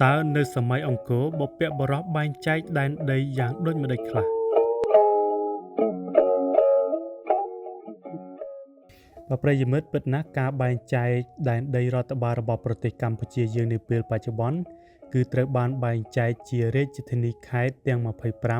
តើនៅសម័យអង្គរបុព្វបុរសបែងចែកដែនដីយ៉ាងដូចម្តេចខ្លះបើប្រិយមិត្តពិតណាស់ការបែងចែកដែនដីរដ្ឋបាលរបស់ប្រទេសកម្ពុជាយើងនាពេលបច្ចុប្បន្នគឺត្រូវបានបែងចែកជារាជធានីខេត្តទាំង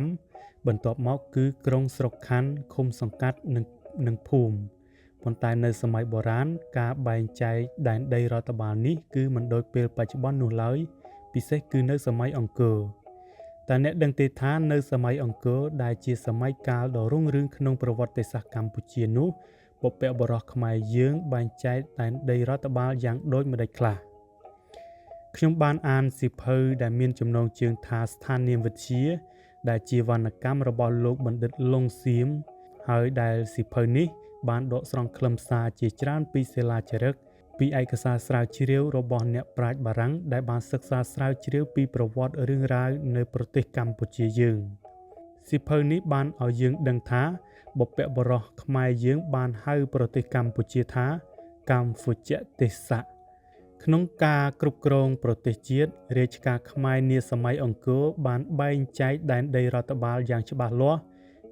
25បន្ទាប់មកគឺក្រុងស្រុកខណ្ឌឃុំសង្កាត់និងភូមិប៉ុន្តែនៅសម័យបុរាណការបែងចែកដែនដីរដ្ឋបាលនេះគឺមិនដូចពេលបច្ចុប្បន្ននោះឡើយពិសេសគឺនៅសម័យអង្គរតើអ្នកដឹងទេថានៅសម័យអង្គរដែលជាសម័យកាលដ៏រុងរឿងក្នុងប្រវត្តិសាស្ត្រកម្ពុជានោះបុព្វបុរសខ្មែរយើងបែងចែកដែនដីរដ្ឋបាលយ៉ាងដូចម្តេចខ្លះខ្ញុំបានអានសៀវភៅដែលមានចំណងជើងថាស្ថាននាមវិទ្យាដែលជាវណ្ណកម្មរបស់លោកបណ្ឌិតលងសៀមហើយដែលសៀវភៅនេះបានដកស្រង់ខ្លឹមសារជាច្រើនពីសិលាចារឹកពីឯកសារស្រាវជ្រាវរបស់អ្នកប្រាជ្ញបារាំងដែលបានសិក្សាស្រាវជ្រាវពីប្រវត្តិរឿងរ៉ាវនៅប្រទេសកម្ពុជាយើងសៀវភៅនេះបានឲ្យយើងដឹងថាបុព្វបុរសខ្មែរយើងបានហៅប្រទេសកម្ពុជាថាកម្ពុជាទេសៈក្នុងការគ្រប់គ្រងប្រទេសជាតិរាជការខ្មែរនាសម័យអង្គរបានបែងចែកដែនដីរដ្ឋបាលយ៉ាងច្បាស់លាស់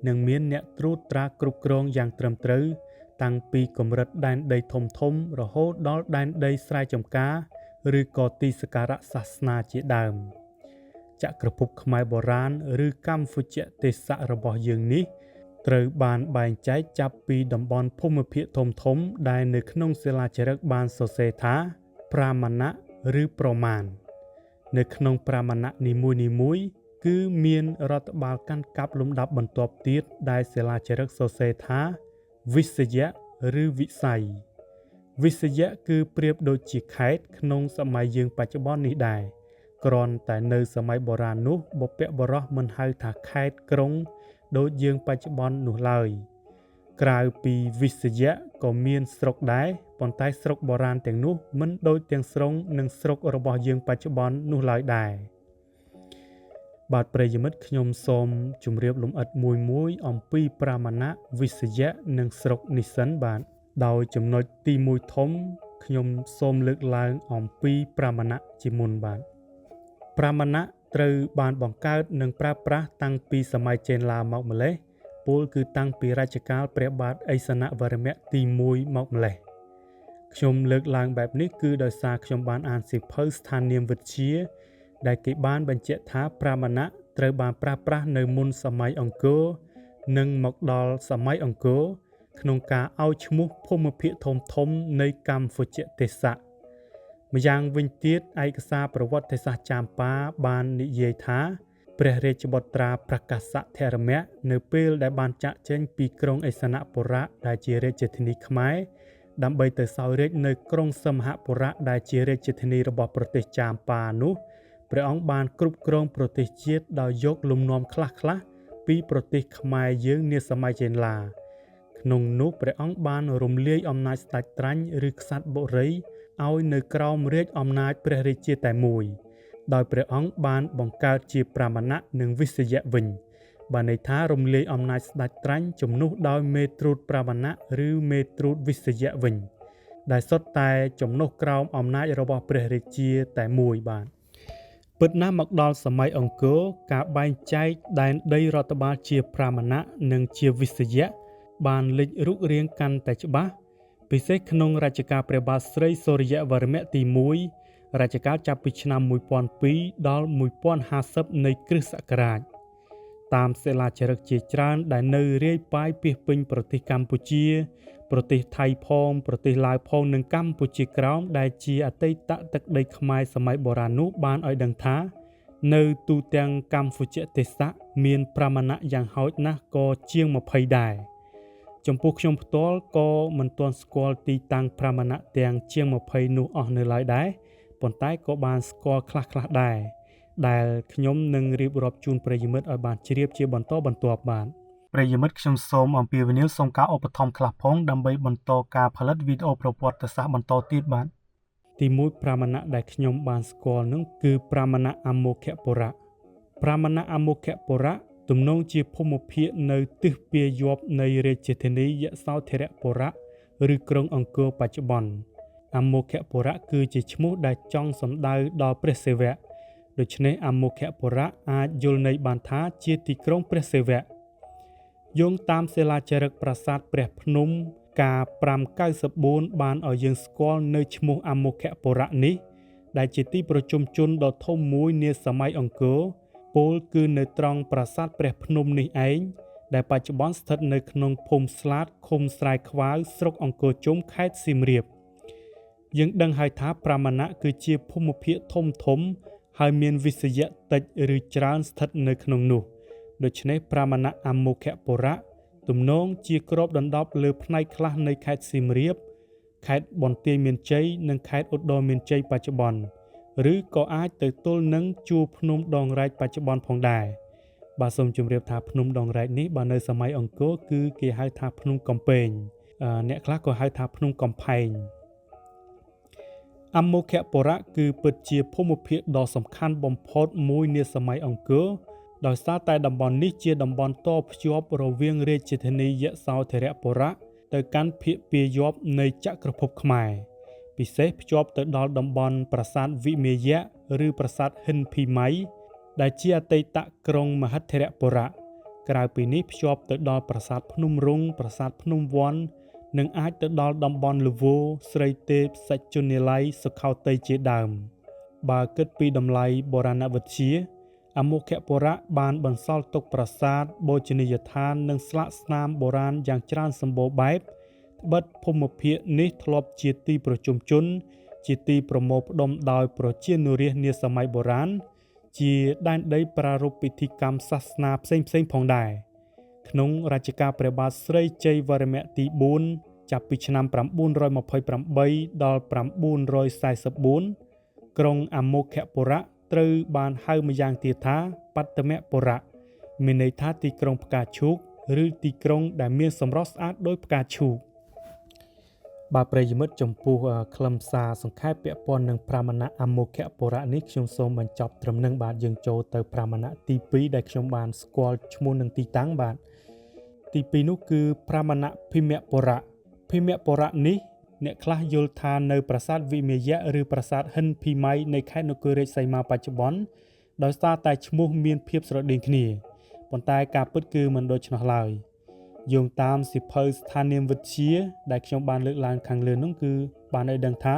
និងមានអ្នកត្រួតត្រាគ្រប់គ្រងយ៉ាងត្រឹមត្រូវតាំងពីកម្រិតដែនដីធំរហូតដល់ដែនដីស្រែចម្ការឬក៏ទីសក្ការៈសាសនាជាដើមចក្រភពខ្មែរបុរាណឬកម្ពុជាទេសៈរបស់យើងនេះត្រូវបានបែងចែកចាប់ពីតំបន់ភូមិភាគធំដែលនៅក្នុងសិលាចារឹកបានសរសេរថាប្រាមណៈឬប្រមាណនៅក្នុងប្រាមណៈនីមួយៗគឺមានរដ្ឋបាលកាន់កាប់លំដាប់បន្ទាប់ទៀតដែលសិលាចារឹកសរសេរថាវិសយៈឬវិស័យវិសយៈគឺប្រៀបដូចជាខេត្តក្នុងសម័យយើងបច្ចុប្បន្ននេះដែរគ្រាន់តែនៅសម័យបុរាណនោះបុព្វបុរសមិនហៅថាខេត្តក្រុងដូចយើងបច្ចុប្បន្ននោះឡើយក្រៅពីវិសយៈក៏មានស្រុកដែរប៉ុន្តែស្រុកបុរាណទាំងនោះមិនដូចទាំងស្រុងនិងស្រុករបស់យើងបច្ចុប្បន្ននោះឡើយដែរបាទប្រិយមិត្តខ្ញុំសូមជម្រាបលម្អិតមួយអំពីប្រាមណៈវិសយៈនិងស្រុកនេះសិនបាទដោយចំណុចទី1ធំខ្ញុំសូមលើកឡើងអំពីប្រាមណៈជាមុនបាទប្រាមណៈត្រូវបានបង្កើតនិងប្រើប្រាស់តាំងពីសម័យចេនឡាមកម្លេះពោលគឺតាំងពីរជ្ជកាលព្រះបាទឥសនវរ្ម័នទី1មកម្លេះខ្ញុំលើកឡើងបែបនេះគឺដោយសារខ្ញុំបានអានសៀវភៅស្ថាននាមវិទ្យាដែលគេបានបញ្ជាក់ថាប្រាមណៈត្រូវបានប្រើប្រាស់នៅមុនសម័យអង្គរនិងមកដល់សម័យអង្គរក្នុងការឲ្យឈ្មោះភូមិភាគធំនៃកម្ពុជាទេសៈម្យ៉ាងវិញទៀតឯកសារប្រវត្តិសាស្ត្រចាមប៉ាបាននិយាយថាព្រះរាជបុត្រាប្រកាសធរមៈនៅពេលដែលបានចាក់ចេញពីក្រុងឥសនបុរៈដែលជារាជធានីខ្មែរដើម្បីទៅសោយរាជ្យនៅក្រុងសីមហបុរៈដែលជារាជធានីរបស់ប្រទេសចាមប៉ានោះព្រះអង្គបានគ្រប់គ្រងប្រទេសជាតិដោយយកលំនាំខ្លះៗពីប្រទេសខ្មែរយើងនាសម័យចេនឡាក្នុងនោះព្រះអង្គបានរំលាយអំណាចស្ដេចត្រាញ់ឬក្សត្របុរីឲ្យនៅក្រោមរាជអំណាចព្រះរាជាតែមួយដោយព្រះអង្គបានបង្កើតជាប្រាមណៈនិងវិសយៈវិញបានន័យថារំលាយអំណាចស្ដេចត្រាញ់ជំនួសដោយមេត្រួតប្រាមណៈឬមេត្រួតវិសយៈវិញដែលសុទ្ធតែជំនួសក្រោមអំណាចរបស់ព្រះរាជាតែមួយបាទពិតណាស់មកដល់សម័យអង្គរការបែងចែកដែនដីរដ្ឋបាលជាប្រាមណៈនិងជាវិសយៈបានលេចរូបរាងកាន់តែច្បាស់ពិសេសក្នុងរជ្ជកាលព្រះបាទស្រីសូរ្យវរ្ម័នទី1រជ្ជកាលចាប់ពីឆ្នាំ1002ដល់1050នៃគ្រិស្តសករាជតាមសិលាចារឹកជាច្រើនដែលនៅរាយប៉ាយពាសពេញប្រទេសកម្ពុជាប្រទេសថៃផងប្រទេសឡាវផងនិងកម្ពុជាក្រោមដែលជាអតីតទឹកដីខ្មែរសម័យបុរាណនោះបានឲ្យដឹងថានៅទូទាំងកម្ពុជាទេសៈមានប្រាមណៈយ៉ាងហោចណាស់ក៏ជាង20ដែរចំពោះខ្ញុំផ្ទាល់ក៏មិនទាន់ស្គាល់ទីតាំងប្រាមណៈទាំងជាង20នោះអស់នៅឡើយដែរប៉ុន្តែក៏បានស្គាល់ខ្លះៗដែរដែលខ្ញុំនឹងរៀបរាប់ជូនប្រិយមិត្តឲ្យបានជ្រាបជាបន្តបន្ទាប់បាទប្រិយមិត្តខ្ញុំសូមអំពាវនាវសូមការឧបត្ថម្ភខ្លះផងដើម្បីបន្តការផលិតវីដេអូប្រវត្តិសាស្ត្របន្តទៀតបាទទី1ប្រាមណៈដែលខ្ញុំបានស្គាល់នោះគឺប្រាមណៈអមោខបុរៈប្រាមណៈអមោខបុរៈទំនងជាភូមិភាគនៅទិសពាយ័ព្យនៃរាជធានីយសោធរបុរៈឬក្រុងអង្គរបច្ចុប្បន្នអមោខបុរៈគឺជាឈ្មោះដែលចង់សំដៅដល់ព្រះសិវៈ ដូច្នេះអមោខបុរៈអាចយល់ន័យបានថាជាទីក្រុងព្រះសិវៈយោងតាមសិលាចារឹកប្រាសាទព្រះភ្នំការ594បានឲ្យយើងស្គាល់នៅឈ្មោះអមោខបុរៈនេះដែលជាទីប្រជុំជនដ៏ធំមួយនាសម័យអង្គរពោលគឺនៅត្រង់ប្រាសាទព្រះភ្នំនេះឯងដែលបច្ចុប្បន្នស្ថិតនៅក្នុងភូមិស្លាតឃុំស្រែខ្វាវស្រុកអង្គរជុំខេត្តសៀមរាបយើងដឹងហើយថាប្រាម៉ាណៈគឺជាភូមិភាគធំហើយមានវិសយៈតិចឬច្រើនស្ថិតនៅក្នុងនោះដូច្នេះប្រាម៉ាណៈអមោខបុរៈទំនងជាគ្របដណ្ដប់លើផ្នែកខ្លះនៃខេត្តសៀមរាបខេត្តបន្ទាយមានជ័យនិងខេត្តឧត្តរមានជ័យបច្ចុប្បន្នឬក៏អាចទៅទល់នឹងជួរភ្នំដងរែកបច្ចុប្បន្នផងដែរបាទសូមជម្រាបថាភ្នំដងរែកនេះបាទនៅសម័យអង្គរគឺគេហៅថាភ្នំកំពែងអ្នកខ្លះក៏ហៅថាភ្នំកំផែងអមោខបុរៈគឺពិតជាភូមិភាគដ៏សំខាន់បំផុតមួយនាសម័យអង្គរដោយសារតែតំបន់នេះជាតំបន់តភ្ជាប់រវាងរាជធានីយសោធរបុរៈទៅកាន់ភាគពាយ័ព្យនៃចក្រភពខ្មែរពិសេសភ្ជាប់ទៅដល់តំបន់ប្រាសាទវិមាយៈឬប្រាសាទហិនភីម៉ៃដែលជាអតីតក្រុងមហិទ្ធិរបុរៈក្រៅពីនេះភ្ជាប់ទៅដល់ប្រាសាទភ្នំរុងប្រាសាទភ្នំវ័ននិងអាចទៅដល់តំបន់លវោស្រីទេពសច្ចុនាល័យសុខោទ័យជាដើមបើគិតពីតម្លៃបុរាណវិទ្យាអមោខបុរៈបានបន្សល់ទុកប្រាសាទបូជនីយដ្ឋាននិងស្លាកស្នាមបុរាណយ៉ាងច្រើនសម្បូរបែបត្បិតភូមិភាគនេះធ្លាប់ជាទីប្រជុំជនជាទីប្រមូលផ្ដុំដោយប្រជានុរាស្ត្រនាសម័យបុរាណជាដែនដីប្រារព្ធពិធីកម្មសាសនាផ្សេងៗផងដែរក្នុងរជ្ជកាលព្រះបាទស្រីជ័យវរ្ម័នទី4ចាប់ពីឆ្នាំ928ដល់944ក្រុងអមោខបុរៈត្រូវបានហៅម្យ៉ាងទៀតថាបត្តមបុរៈមានន័យថាទីក្រុងផ្កាឈូកឬទីក្រុងដែលមានសម្រស់ស្អាតដោយផ្កាឈូកបាទប្រិយមិត្តចំពោះខ្លឹមសារសង្ខេបពាក់ព័ន្ធនឹងប្រាម៉ាណៈអមោខបុរៈនេះខ្ញុំសូមបញ្ចប់ត្រឹមនឹងបាទយើងចូលទៅប្រាម៉ាណៈទី2ដែលខ្ញុំបានស្គាល់ឈ្មោះនិងទីតាំងបាទទី2នោះគឺប្រាម៉ាណៈភិមបុរៈភិមបុរៈនេះអ្នកខ្លះយល់ថានៅប្រាសាទវិមាយៈឬប្រាសាទហិនភីម៉ៃនៃខេត្តនគររាជសីមាបច្ចុប្បន្នដោយសារតែឈ្មោះមានភាពស្រដៀងគ្នាប៉ុន្តែការពិតគឺមិនដូច្នោះឡើយយោងតាមសៀវភៅស្ថានាមវិទ្យាដែលខ្ញុំបានលើកឡើងខាងលើនោះគឺបានឲ្យដឹងថា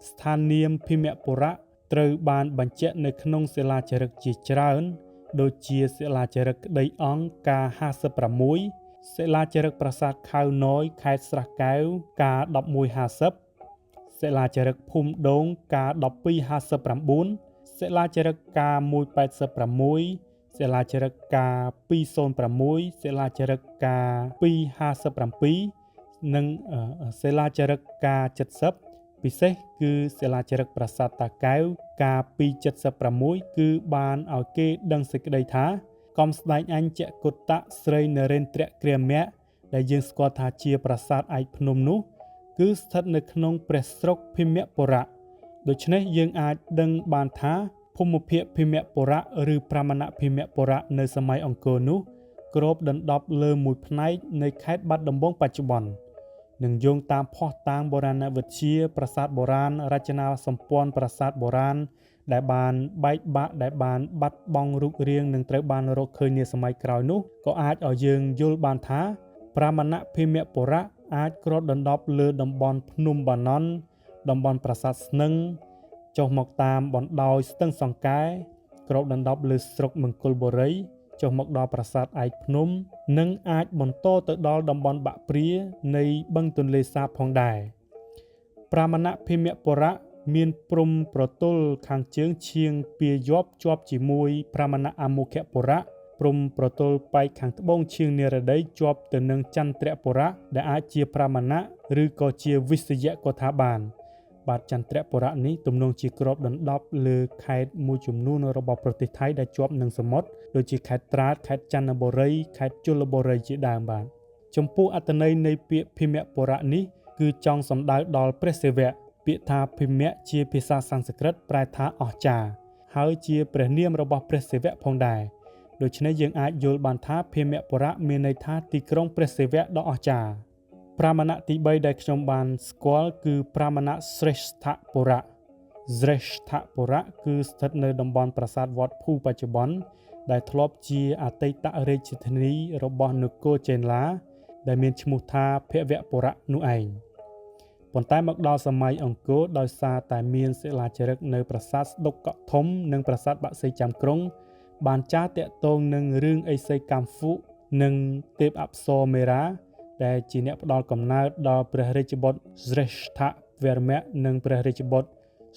ស្ថានាមភិមបុរៈត្រូវបានបញ្ជាក់នៅក្នុងសិលាចារឹកជាច្រើនដូចជាសិលាចារឹកក្តីអង្គការ56សិលាចារឹកប្រាសាទខៅណយខេត្តស្រះកែវការ1150សិលាចារឹកភូមិដូងការ1259សិលាចារឹកការ186សិលាចារឹកការ206សិលាចារឹកការ257និងសិលាចារឹកការ70ពិសេសគឺសិលាចារឹកប្រាសាទតាកែវការ276គឺបានឲ្យគេដឹងសេចក្តីថាកំស្ដែងអញចគុត្តៈស្រីនរេន្ទ្រគ្រាមៈដែលយើងស្គាល់ថាជាប្រាសាទឯកភ្នំនោះគឺស្ថិតនៅក្នុងព្រះស្រុកភិមបុរៈដូច្នេះយើងអាចដឹងបានថាភូមិភាគភិមបុរៈឬប្រាម៉ាណៈភិមបុរៈនៅសម័យអង្គរនោះគ្របដណ្ដប់លើមួយផ្នែកនៃខេត្តបាត់ដំបងបច្ចុប្បន្ននិងយោងតាមភស្តុតាងបុរាណវិទ្យាប្រាសាទបុរាណរចនាសម្ព័ន្ធប្រាសាទបុរាណដែលបានបែកបាក់ដែលបានបាត់បង់រូបរាងនិងត្រូវបានរកឃើញនាសម័យក្រោយនោះក៏អាចឲ្យយើងយល់បានថាប្រាម៉ាណៈភិមបុរៈអាចគ្របដណ្ដប់លើតំបន់ភ្នំបាណន់តំបន់ប្រាសាទស្នឹងចុះមកតាមបណ្ដោយស្ទឹងសង្កែគ្របដណ្ដប់លើស្រុកមង្គលបុរីចុះមកដល់ប្រាសាទឯកភ្នំនិងអាចបន្តទៅដល់តំបន់បាក់ព្រានៃបឹងទន្លេសាបផងដែរប្រាម៉ាណៈភិមបុរៈមានព្រំប្រទល់ខាងជើងឈៀងពាយ័ព្យជាប់ជាមួយប្រាម៉ាណៈអមោខបុរៈព្រំប្រទល់ប៉ែកខាងត្បូងឈៀងនិរតីជាប់ទៅនឹងចន្ទ្របុរៈដែលអាចជាប្រាម៉ាណៈឬក៏ជាវិសយៈក៏ថាបានបាទចន្ទ្របុរៈនេះទំនងជាគ្របដណ្ដប់លើខេត្តមួយចំនួនរបស់ប្រទេសថៃដែលជាប់នឹងសមុទ្រដូចជាខេត្តត្រាតខេត្តចន្ទបុរីខេត្តជលបុរីជាដើមបាទចំពោះអត្ថន័យនៃពាក្យភិមបុរៈនេះគឺចង់សំដៅដល់ព្រះសិវៈពាក្យថាភិមជាភាសាសំស្ក្រឹតប្រែថាអស្ចារ្យហើយជាព្រះនាមរបស់ព្រះសិវៈផងដែរដូច្នេះយើងអាចយល់បានថាភិមបុរៈមានន័យថាទីក្រុងព្រះសិវៈដ៏អស្ចារ្យប្រាម៉ាណៈទី3ដែលខ្ញុំបានស្គាល់គឺប្រាម៉ាណៈស្រេស្ថបុរៈ Zresthapura គឺស្ថិតនៅតំបន់ប្រាសាទវត្តភូបច្ចុប្បន្នដែលធ្លាប់ជាអតីតរាជធានីរបស់នគរចេនឡា ដែលមានឈ្មោះថាភវពុរៈនោះឯងប៉ុន្តែមកដល់សម័យអង្គរដោយសារតែមានសិលាចារឹកនៅប្រាសាទស្ដុកកក់ធំនិងប្រាសាទបក្សីចាំក្រុងបានចារតាក់ទងនឹងរឿងឥសីកម្មហ្វុនិងទេពអប្សរមេរាដែលជាអ្នកផ្ដល់កំណើតដល់ព្រះរាជបុត្រ Zreshtha-Varma និងព្រះរាជបុត្រ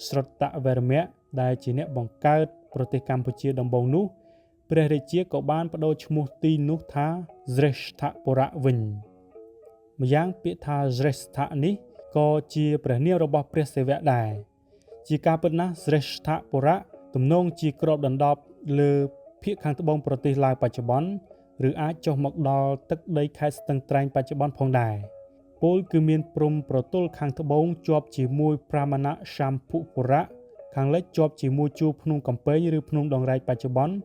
Srota-Varma ដែលជាអ្នកបង្កើតប្រទេសកម្ពុជាដំបូងនោះព្រះរាជាក៏បានបដូរឈ្មោះទីនោះថា Zresthapura វិញម្យ៉ាងពាក្យថា Zreshtha នេះក៏ជាព្រះនាមរបស់ព្រះសិវៈដែរជាការពិតណាស់ Zresthapura ទំនងជាគ្របដណ្ដប់លើភាគខាងត្បូងប្រទេសឡាវបច្ចុប្បន្នឬអាចចុះមកដល់ទឹកដីខេត្តស្ទឹងត្រែងបច្ចុប្បន្នផងដែរពោលគឺមានព្រំប្រទល់ខាងត្បូងជាប់ជាមួយប្រាមណសម្ភុពុរៈខាងលិចជាប់ជាមួយជួរភ្នំកំពែងឬភ្នំដងរែកបច្ចុប្បន្ន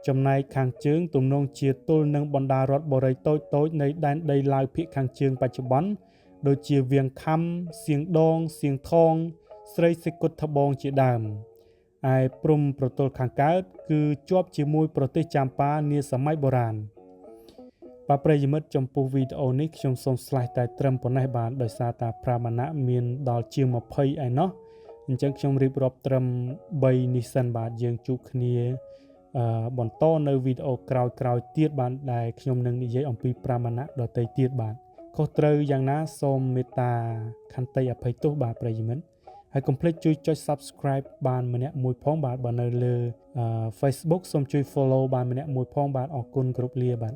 ចំណែកខាងជើងទំនងជាទល់នឹងបណ្ដារដ្ឋបូរីតូចៗនៃដែនដីឡាវភាគខាងជើងបច្ចុប្បន្នដូចជាវៀងខំសៀងដងសៀងថងស្រីសិគុតត្បូងជាដើមឯព្រំប្រទល់ខាងកើតគឺជាប់ជាមួយប្រទេសចាំប៉ានាសម័យបុរាណបាទប្រិយមិត្តចំពោះវីដេអូនេះខ្ញុំសូមស្លេះតែត្រឹមប៉ុណ្ណេះបាទដោយសារតាប្រាមណៈមានដល់ជាង20ឯណោះអញ្ចឹងខ្ញុំរៀបរាប់ត្រឹម3នេះសិនបាទយើងជួបគ្នាបន្តនៅវីដេអូក្រោយៗទៀតបាទដែលខ្ញុំនឹងនិយាយអំពីប្រាមណៈដទៃទៀតបាទខុសត្រូវយ៉ាងណាសូមមេត្តាខន្តីអភ័យទោសបាទប្រិយមិត្តហើយកុំភ្លេចជួយចុច Subscribe បានម្នាក់មួយផងបាទបើនៅលើ Facebook សូមជួយ Follow បានម្នាក់មួយផងបាទអរគុណគ្រប់លាបាទ